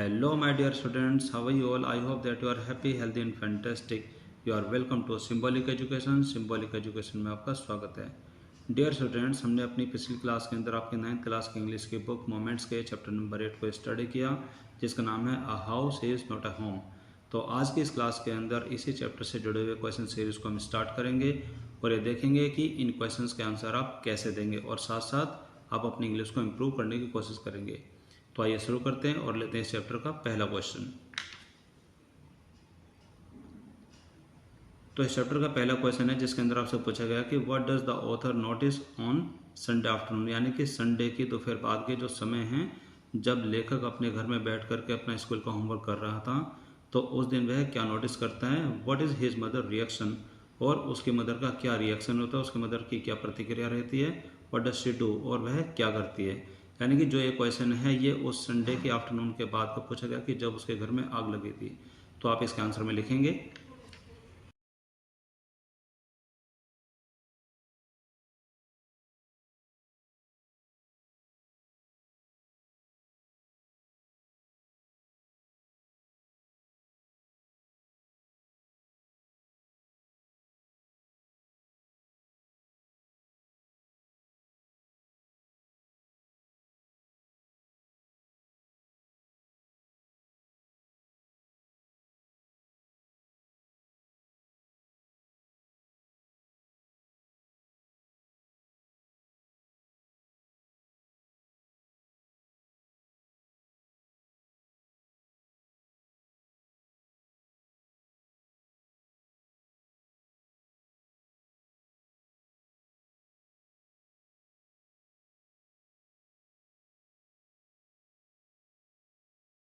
Hello, my dear students. How are you all? I hope that you are happy, healthy, and fantastic. You are welcome to Symbolic Education. Symbolic Education में आपका स्वागत है. Dear students, हमने अपनी पिछली class के अंदर आपके 9th क्लास की इंग्लिश की बुक मोमेंट्स के चैप्टर नंबर 8 को स्टडी किया, जिसका नाम है a house is not a home. तो आज की इस क्लास के अंदर इसी चैप्टर से जुड़े हुए क्वेश्चन सीरीज को हम स्टार्ट करेंगे और ये देखेंगे कि इन क्वेश्चंस के आंसर आप कैसे देंगे और साथ साथ आप अपनी इंग्लिश को इम्प्रूव करने की कोशिश करेंगे. तो आइए शुरू करते हैं और लेते हैं इस चैप्टर का पहला क्वेश्चन. तो इस चैप्टर का पहला क्वेश्चन है जिसके अंदर आपसे पूछा गया कि what does the author notice on Sunday afternoon, यानी कि संडे की दोपहर बाद के जो समय हैं जब लेखक अपने घर में बैठ करके अपना स्कूल का होमवर्क कर रहा था, तो उस दिन वह क्या नोटिस करता है. What is his mother reaction, और उसकी मदर का क्या रिएक्शन होता है, उसकी मदर की क्या प्रतिक्रिया रहती है. व्हाट डज शी डू, और वह क्या करती है. यानी कि जो ये क्वेश्चन है ये उस संडे के आफ्टरनून के बाद का पूछा गया कि जब उसके घर में आग लगी थी. तो आप इसके आंसर में लिखेंगे.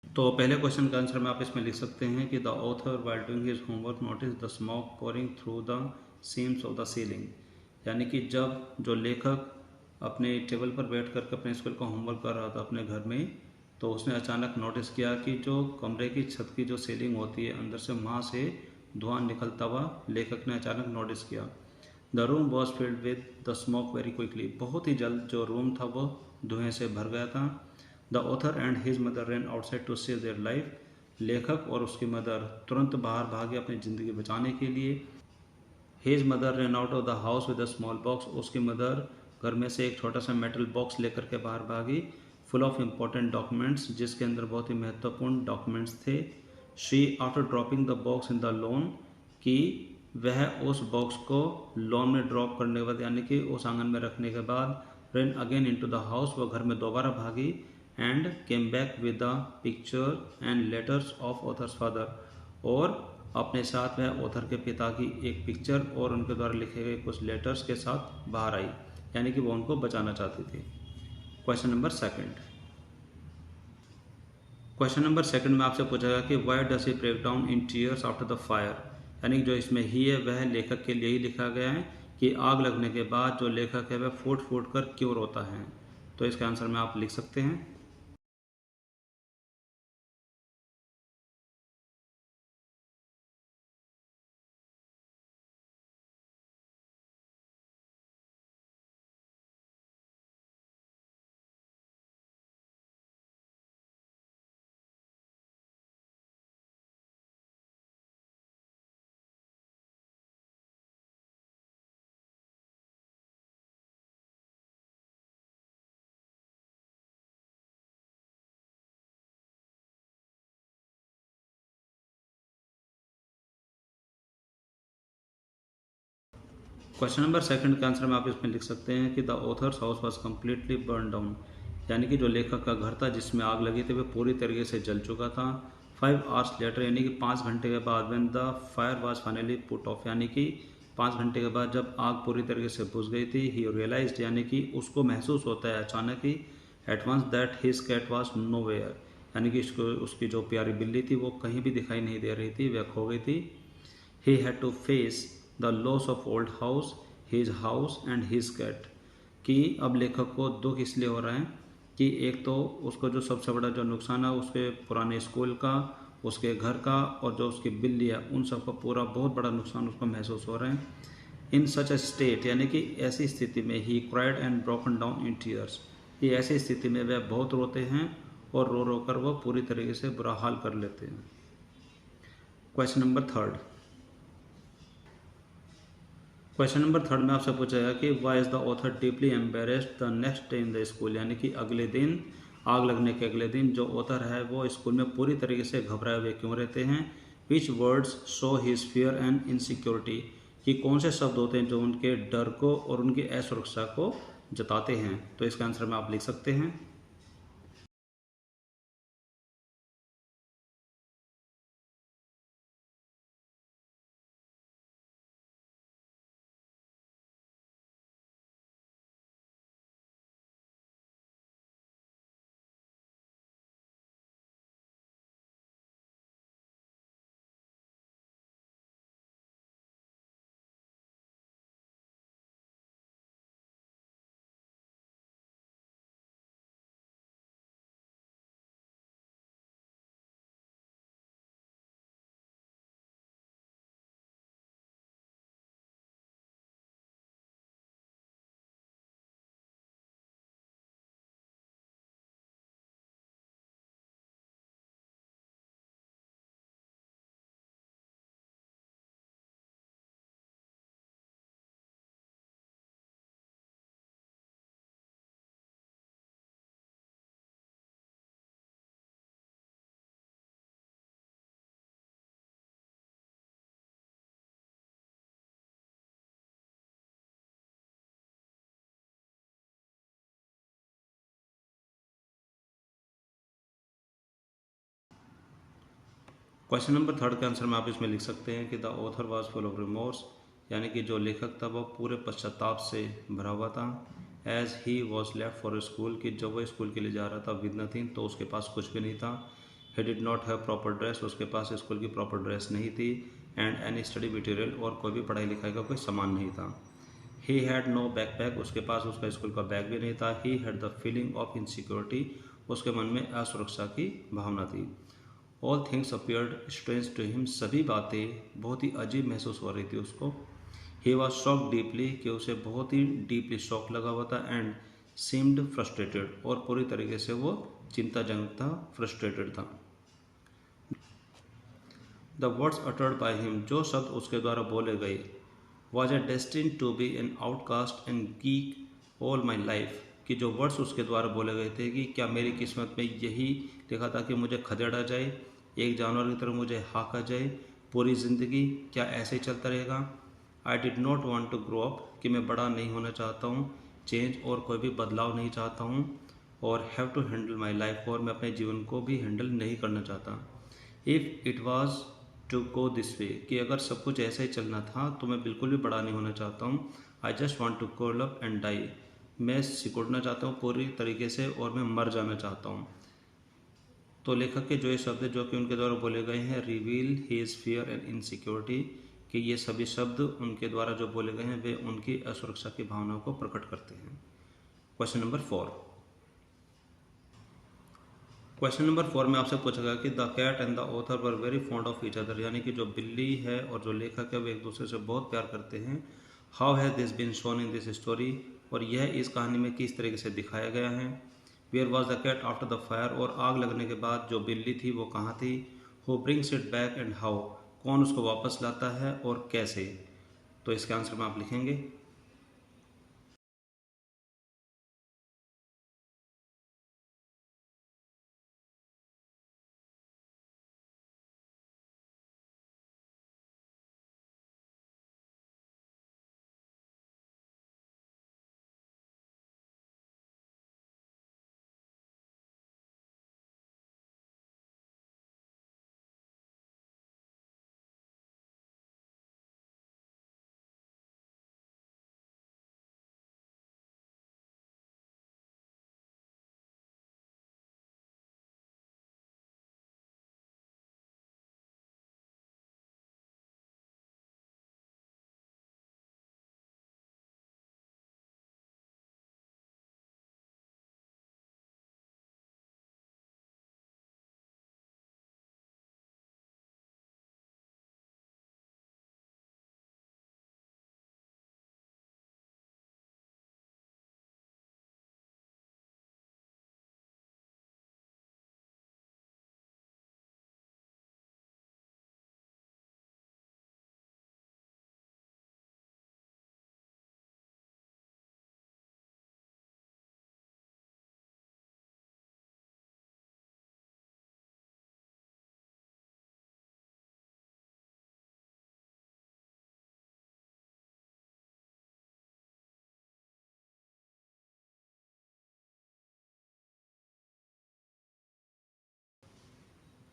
तो पहले क्वेश्चन का आंसर में आप इसमें लिख सकते हैं कि the author while doing his homework notice the smoke pouring through the seems of the ceiling. यानी कि जब जो लेखक अपने टेबल पर बैठ करके अपने स्कूल का होमवर्क कर रहा था अपने घर में, तो उसने अचानक नोटिस किया कि जो कमरे की छत की जो सीलिंग होती है अंदर से वहाँ से धुआं निकलता हुआ लेखक ने अचानक नोटिस किया. The room was filled with the smoke very quickly. बहुत ही जल्द जो रूम था वो धुएं से भर गया था. The author and his mother ran outside to save their life. लेखक और उसकी मदर तुरंत बाहर भागे अपनी ज़िंदगी बचाने के लिए. His mother ran out of the house with a small box. उसकी मदर घर में से एक छोटा सा मेटल बॉक्स लेकर के बाहर भागी, फुल ऑफ इम्पोर्टेंट डॉक्यूमेंट्स, जिसके अंदर बहुत ही महत्वपूर्ण डॉक्यूमेंट्स थे. She after dropping the box in the lawn, कि वह उस बॉक्स को लॉन में ड्रॉप करने के बाद यानी कि उस आंगन में रखने के बाद run again into the house, वह घर में दोबारा भागी and came back with the picture and letters of authors father. और अपने साथ वह ऑथर के पिता की एक पिक्चर और उनके द्वारा लिखे गए कुछ लेटर्स के साथ बाहर आई, यानी कि वो उनको बचाना चाहती थी. Question number second. Question number second में आपसे पूछा गया कि why does he break down in tears after the fire. यानी कि जो इसमें ही है वह लेखक के लिए ही लिखा गया है कि आग लगने के बाद जो लेखक है वह फूट फूट कर क्यों रोता है. तो इसका आंसर में आप लिख सकते हैं. क्वेश्चन नंबर सेकंड का आंसर में आप इसमें लिख सकते हैं कि the author's house was completely burn down. यानी कि जो लेखक का घर था जिसमें आग लगी थी वह पूरी तरीके से जल चुका था. 5 आवर्स लेटर, यानी कि 5 घंटे के बाद when the fire was finally put off, यानी कि 5 घंटे के बाद जब आग पूरी तरीके से बुझ गई थी, ही रियलाइज्ड, यानी कि उसको महसूस होता है अचानक ही, at once that his cat was nowhere. यानी कि उसकी जो प्यारी बिल्ली थी वो कहीं भी दिखाई नहीं दे रही थी, वह खो गई थी. He had to face the loss of old house, his house and his cat. कि अब लेखक को दुख इसलिए हो रहा है कि एक तो उसको जो सबसे बड़ा जो नुकसान है उसके पुराने स्कूल का, उसके घर का और जो उसकी बिल्ली है उन सब का पूरा बहुत बड़ा नुकसान उसको महसूस हो रहा है. इन सच अ स्टेट, यानी कि ऐसी स्थिति में he cried and broken down in tears. ये ऐसी स्थिति में वह बहुत रोते हैं और रो रो कर वह पूरी तरीके से बुरा हाल कर लेते हैं। Question number third. Question number third में आपसे पूछा गया कि why is the author deeply embarrassed the next day in the school, यानी कि अगले दिन, आग लगने के अगले दिन जो ऑथर है वो स्कूल में पूरी तरीके से घबराए हुए क्यों रहते हैं। विच words show his fear and insecurity, कि कौन से शब्द होते हैं जो उनके डर को और उनकी असुरक्षा को जताते हैं। तो इसका आंसर में आप लिख सकते हैं। क्वेश्चन नंबर थर्ड के आंसर में आप इसमें लिख सकते हैं कि the author was full of remorse, यानी कि जो लेखक था वह पूरे पश्चाताप से भरा हुआ था। As he was left for school, कि जब वह स्कूल के लिए जा रहा था विद नथिंग, तो उसके पास कुछ भी नहीं था। He did not have proper dress, उसके पास स्कूल की प्रॉपर ड्रेस नहीं थी। एंड एनी स्टडी मटीरियल, और कोई भी पढ़ाई लिखाई का कोई सामान नहीं था। ही हैड नो बैकपैक, उसके पास उसका स्कूल का बैग भी नहीं था। He had the feeling of insecurity, उसके मन में असुरक्षा की भावना थी। All things appeared strange to him, सभी बातें बहुत ही अजीब महसूस हो रही थी उसको। ही वॉज शॉक डीपली, कि उसे बहुत ही डीपली शॉक लगा हुआ था। एंड सीम्ड फ्रस्ट्रेटेड, और पूरी तरीके से वो चिंताजनक था, फ्रस्ट्रेटेड था। The words uttered by him, जो शब्द उसके द्वारा बोले गए, was a destined to be an outcast and geek all my life, कि जो वर्ड्स उसके द्वारा बोले गए थे कि क्या मेरी किस्मत में यही लिखा था कि मुझे खदेड़ा जाए, एक जानवर की तरह मुझे हाँका जाए पूरी ज़िंदगी, क्या ऐसे ही चलता रहेगा। I did not want to grow up, कि मैं बड़ा नहीं होना चाहता हूँ, चेंज और कोई भी बदलाव नहीं चाहता हूँ, और have to handle my life, और मैं अपने जीवन को भी हैंडल नहीं करना चाहता। If it was to go this way, कि अगर सब कुछ ऐसे ही चलना था तो मैं बिल्कुल भी बड़ा नहीं होना चाहता हूँ। I just want to curl up and die, मैं सिकुड़ना चाहता हूँ पूरी तरीके से और मैं मर जाना चाहता हूँ। तो लेखक के जो ये शब्द जो कि उनके द्वारा बोले गए हैं, reveal his fear and insecurity, कि ये सभी शब्द उनके द्वारा जो बोले गए हैं वे उनकी असुरक्षा की भावना को प्रकट करते हैं। Question number four. Question number four में आपसे पूछा गया कि the cat and the author were very fond of each other, यानी कि जो बिल्ली है और जो लेखक है वे एक दूसरे से बहुत प्यार करते हैं। How has this been shown in this story, और यह इस कहानी में किस तरीके से दिखाया गया है। Where was the cat after the fire, और आग लगने के बाद जो बिल्ली थी वो कहाँ थी। Who brings it back and how, कौन उसको वापस लाता है और कैसे। तो इसके आंसर में आप लिखेंगे।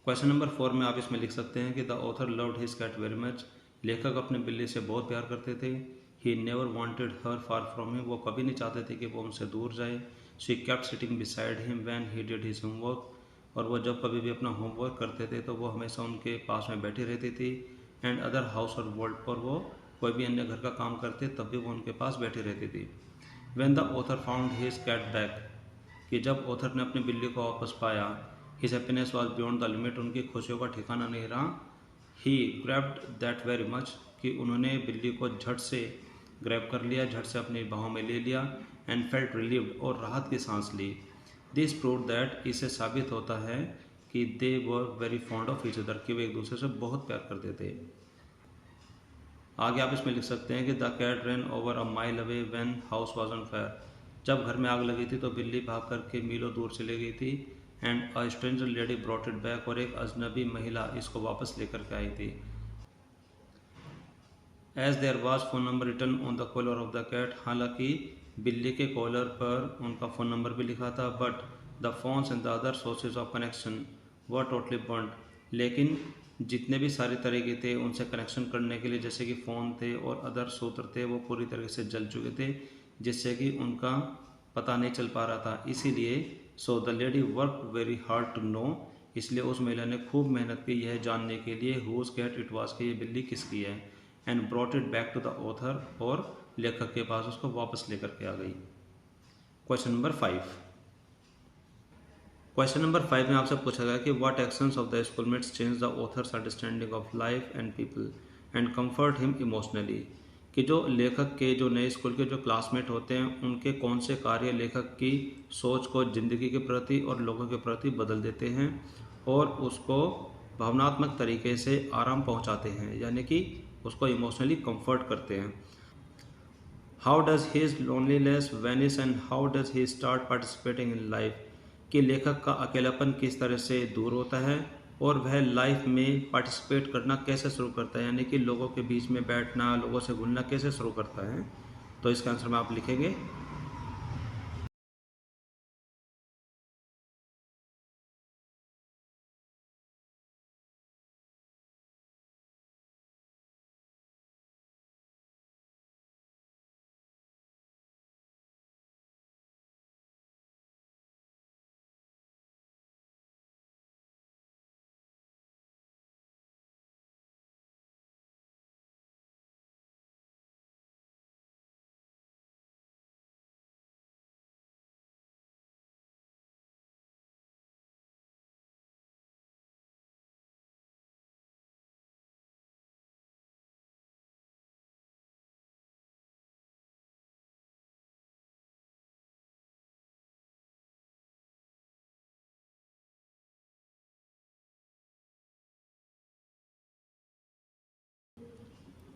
क्वेश्चन नंबर 4 में आप इसमें लिख सकते हैं कि the author loved his cat very much. लेखक अपने बिल्ली से बहुत प्यार करते थे। He never wanted her far from him, वो कभी नहीं चाहते थे कि वो उनसे दूर जाए। She kept sitting beside him when he did his homework, और वो जब कभी भी अपना होमवर्क करते थे तो वो हमेशा उनके पास में बैठी रहती थी। एंड अदर हाउस और वर्ल्ड, पर वो कोई भी अन्य घर का काम करते तब भी वो उनके पास बैठी रहती थी। When the author found his cat back, कि जब ऑथर ने अपनी बिल्ली को वापस पाया, his happiness was beyond the limit, उनकी खुशियों का ठिकाना नहीं रहा। He grabbed that very much, कि उन्होंने बिल्ली को झट से ग्रैब कर लिया, झट से अपनी बाहों में ले लिया। एंड फेल्ट रिलीव्ड, और राहत की सांस ली। दिस प्रूव दैट, इससे साबित होता है कि they were very fond of each other, कि वे एक दूसरे से बहुत प्यार करते थे। आगे आप इसमें लिख सकते हैं कि the cat run over a mile away when house was on fire, जब घर में आग लगी थी तो बिल्ली भाग करके मीलों दूर चली गई थी। And a stranger lady brought it back, और एक अजनबी महिला इसको वापस लेकर के आई थी। As there was phone number written on the collar of the cat, हालांकि बिल्ली के कॉलर पर उनका फ़ोन नंबर भी लिखा था। But the phones and the other sources of connection were totally burned, लेकिन जितने भी सारे तरीके थे उनसे कनेक्शन करने के लिए, जैसे कि फ़ोन थे और अदर सूत्र थे, वो पूरी तरीके से जल चुके थे, जिससे कि उनका पता नहीं चल पा रहा था। इसीलिए so the lady work very hard to know, इसलिए उस महिला ने खूब मेहनत की यह जानने के लिए हुज कैट इट वाज, कि ये बिल्ली किसकी है। And brought it back to the author, और लेखक के पास उसको वापस लेकर के आ गई। Question number 5। क्वेश्चन नंबर 5 में आपसे पूछा गया कि what actions of the schoolmates change the author's understanding of life and people and comfort him emotionally, कि जो लेखक के जो नए स्कूल के जो क्लासमेट होते हैं उनके कौन से कार्य लेखक की सोच को ज़िंदगी के प्रति और लोगों के प्रति बदल देते हैं और उसको भावनात्मक तरीके से आराम पहुंचाते हैं, यानी कि उसको इमोशनली कंफर्ट करते हैं। How does his loneliness vanish and how does he start participating in life, कि लेखक का अकेलापन किस तरह से दूर होता है और वह लाइफ में पार्टिसिपेट करना कैसे शुरू करता है, यानी कि लोगों के बीच में बैठना, लोगों से घुलना कैसे शुरू करता है। तो इसका आंसर में आप लिखेंगे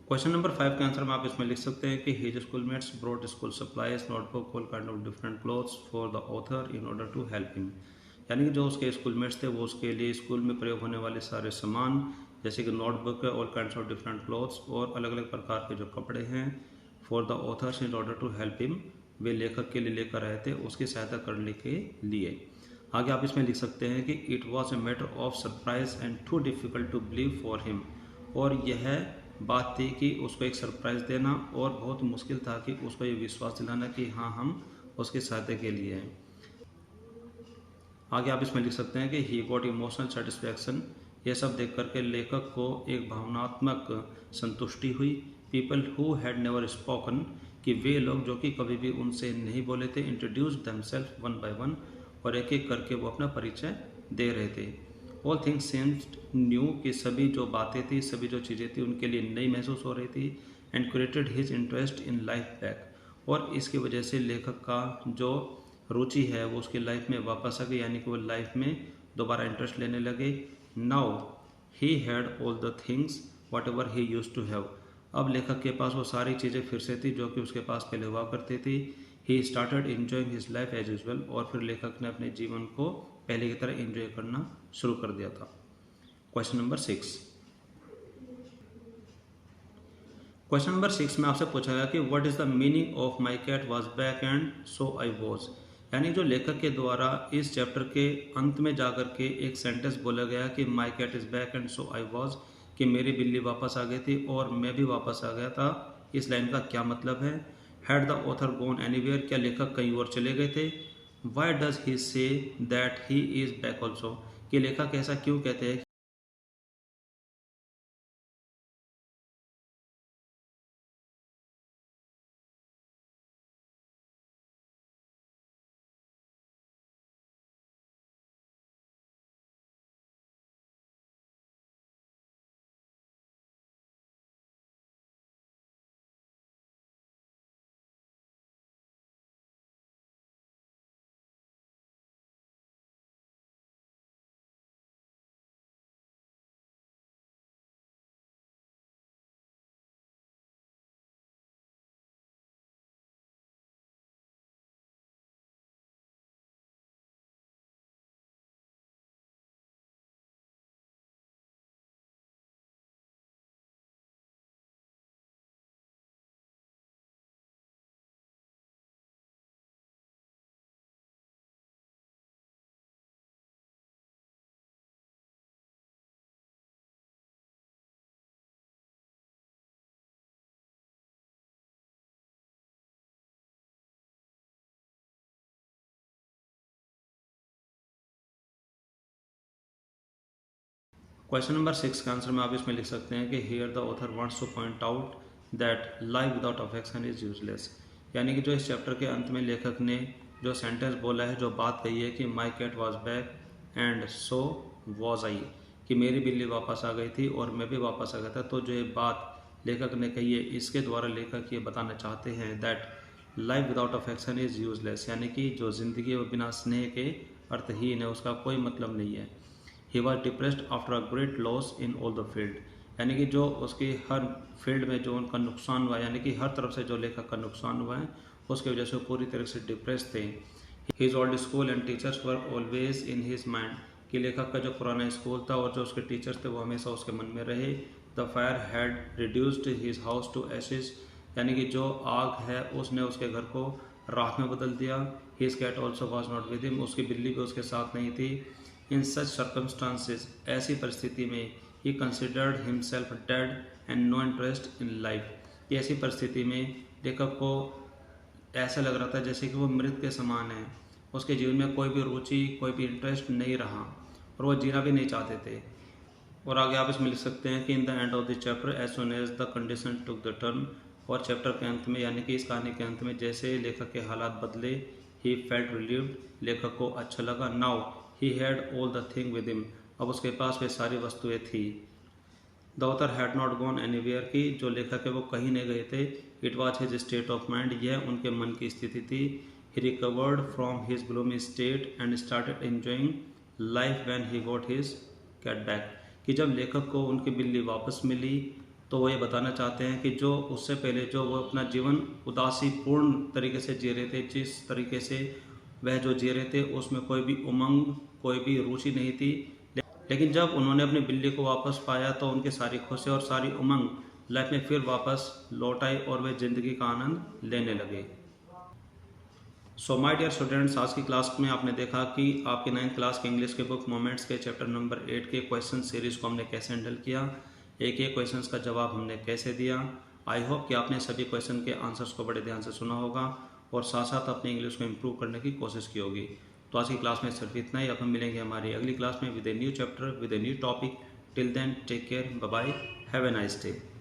क्वेश्चन नंबर 5 के आंसर में आप इसमें लिख सकते हैं कि his schoolmates brought school supplies, notebook, all kind of different clothes for the author in order to help him, यानी कि जो उसके स्कूलमेट्स थे वो उसके लिए स्कूल में प्रयोग होने वाले सारे सामान, जैसे कि नोटबुक है, all kinds of different clothes, और अलग अलग प्रकार के जो कपड़े हैं, for the authors in order to help him, वे लेखक के लिए लेकर आए थे उसकी सहायता करने के लिए। आगे आप इसमें लिख सकते हैं कि it was a matter of surprise and too difficult to believe for him, और यह बात थी कि उसको एक सरप्राइज़ देना और बहुत मुश्किल था कि उसको ये विश्वास दिलाना कि हाँ हम उसकी सहायता के लिए हैं। आगे आप इसमें लिख सकते हैं कि ही गॉट इमोशनल सेटिस्फैक्शन, यह सब देख करके लेखक को एक भावनात्मक संतुष्टि हुई। People who had never spoken, कि वे लोग जो कि कभी भी उनसे नहीं बोले थे, introduce themself one by one, और एक एक करके वो अपना परिचय दे रहे थे। ऑल थिंग्स सेम्ड न्यू, कि सभी जो बातें थी, सभी जो चीज़ें थी उनके लिए नई महसूस हो रही थी। And created his interest in life back, और इसकी वजह से लेखक का जो रुचि है वो उसकी लाइफ में वापस आ गई, यानी कि वो लाइफ में दोबारा इंटरेस्ट लेने लगे। Now he had all the things whatever he use to have, अब लेखक के पास वो सारी चीज़ें फिर से थी जो कि उसके पास पहले हुआ करती थी। He started enjoying his life as usual, और फिर लेखक ने अपने जीवन को पहले की तरह एंजॉय करना शुरू कर दिया था। Question number 6। क्वेश्चन नंबर 6 में आपसे पूछा गया कि what is the meaning of my cat was back and so I was, यानी जो लेखक के द्वारा इस चैप्टर के अंत में जाकर के एक सेंटेंस बोला गया कि my cat is back and so I was, कि मेरी बिल्ली वापस आ गई थी और मैं भी वापस आ गया था, इस लाइन का क्या मतलब है। Had the author gone anywhere, क्या लेखक कहीं और चले गए थे। Why does he say that he is back also, कि लेखक ऐसा क्यों कहते हैं। क्वेश्चन नंबर 6 का आंसर में आप इसमें लिख सकते हैं कि here the author wants two point out that life without affection is useless, यानी कि जो इस चैप्टर के अंत में लेखक ने जो सेंटेंस बोला है, जो बात कही है कि my cat was back and so was I, कि मेरी बिल्ली वापस आ गई थी और मैं भी वापस आ गया था, तो जो ये बात लेखक ने कही है, इसके द्वारा लेखक ये बताना चाहते हैं that life without affection is useless, यानी कि जो ज़िंदगी वो बिना स्नेह के अर्थहीन है, उसका कोई मतलब नहीं है। He was depressed after a great loss in all the field, यानी कि जो उसकी हर फील्ड में जो उनका नुकसान हुआ, यानी कि हर तरफ से जो लेखक का नुकसान हुआ है, उसकी वजह से पूरी तरह से डिप्रेस थे। His old school and teachers were always in his mind, कि लेखक का जो पुराना स्कूल था और जो उसके टीचर्स थे वो हमेशा उसके मन में रहे। The fire had reduced his house to ashes, यानी कि जो आग है उसने उसके घर को राख में बदल दिया। His cat also was not with him, उसकी बिल्ली भी उसके साथ नहीं थी। इन सच सर्कमस्टांसेस, ऐसी परिस्थिति में he considered himself dead and no interest in life, ऐसी परिस्थिति में लेखक को ऐसा लग रहा था जैसे कि वो मृत के समान है, उसके जीवन में कोई भी रुचि, कोई भी इंटरेस्ट नहीं रहा और वो जीना भी नहीं चाहते थे। और आगे आप इसमें लिख सकते हैं कि in the end of the chapter as soon as the condition took the turn, और चैप्टर के अंत में, यानी कि इस कहानी के अंत में, जैसे लेखक के हालात बदले, ही फेल्ट रिलीव्ड, लेखक को अच्छा लगा। Now he had all the thing with him, अब उसके पास वे सारी वस्तुएं थी। The author had not gone anywhere, की जो लेखक है वो कहीं नहीं गए थे। It was his state of mind, यह उनके मन की स्थिति थी। He recovered from his gloomy state and started enjoying life when he got his cat back, कि जब लेखक को उनकी बिल्ली वापस मिली तो वो ये बताना चाहते हैं कि जो उससे पहले जो वो अपना जीवन उदासीपूर्ण तरीके से जी रहे थे, जिस तरीके से वह जो जी रहे थे उसमें कोई भी उमंग, कोई भी रुचि नहीं थी, लेकिन जब उन्होंने अपनी बिल्ली को वापस पाया तो उनकी सारी खुशी और सारी उमंग लाइफ में फिर वापस लौट आई और वे ज़िंदगी का आनंद लेने लगे। सो माय डियर स्टूडेंट्स, आज की क्लास में आपने देखा कि आपके 9th क्लास के इंग्लिश के बुक मोमेंट्स के चैप्टर नंबर 8 के क्वेश्चन सीरीज को हमने कैसे हैंडल किया, एक एक क्वेश्चंस का जवाब हमने कैसे दिया। आई होप कि आपने सभी क्वेश्चन के आंसर्स को बड़े ध्यान से सुना होगा और साथ साथ अपने इंग्लिश को इम्प्रूव करने की कोशिश की होगी। तो आज की क्लास में सिर्फ इतना ही। अब हम मिलेंगे हमारी अगली क्लास में with a new chapter, with a new topic. Till then take care, bye bye, have a nice day.